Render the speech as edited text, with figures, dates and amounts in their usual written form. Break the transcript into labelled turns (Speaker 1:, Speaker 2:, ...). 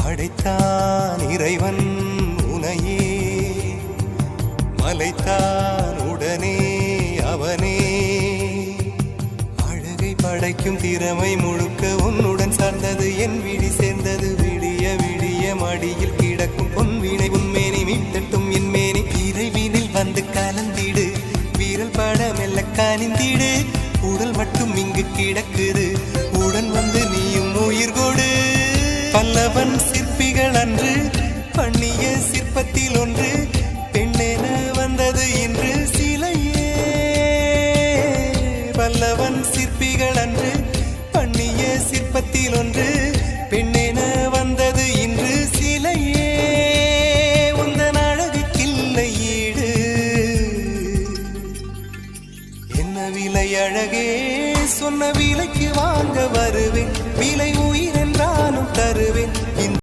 Speaker 1: படைத்தான் இறைவன் உனையே, மலைத்தான் உடனே அவனே. அழகை படைக்கும் திறமை முழுக்க உன்னுடன் சார்ந்தது, என் விழி சேர்ந்தது. விடிய விடிய மடியில் கிடக்கும் பொன்வினை உன்மேனி மீட்டட்டும் என் மேனி. விரைவினில் வந்து கலந்திடு, வீரல் பட மெல்ல காணிந்திடு. உடல் மட்டும் இங்கு கிடக்குது,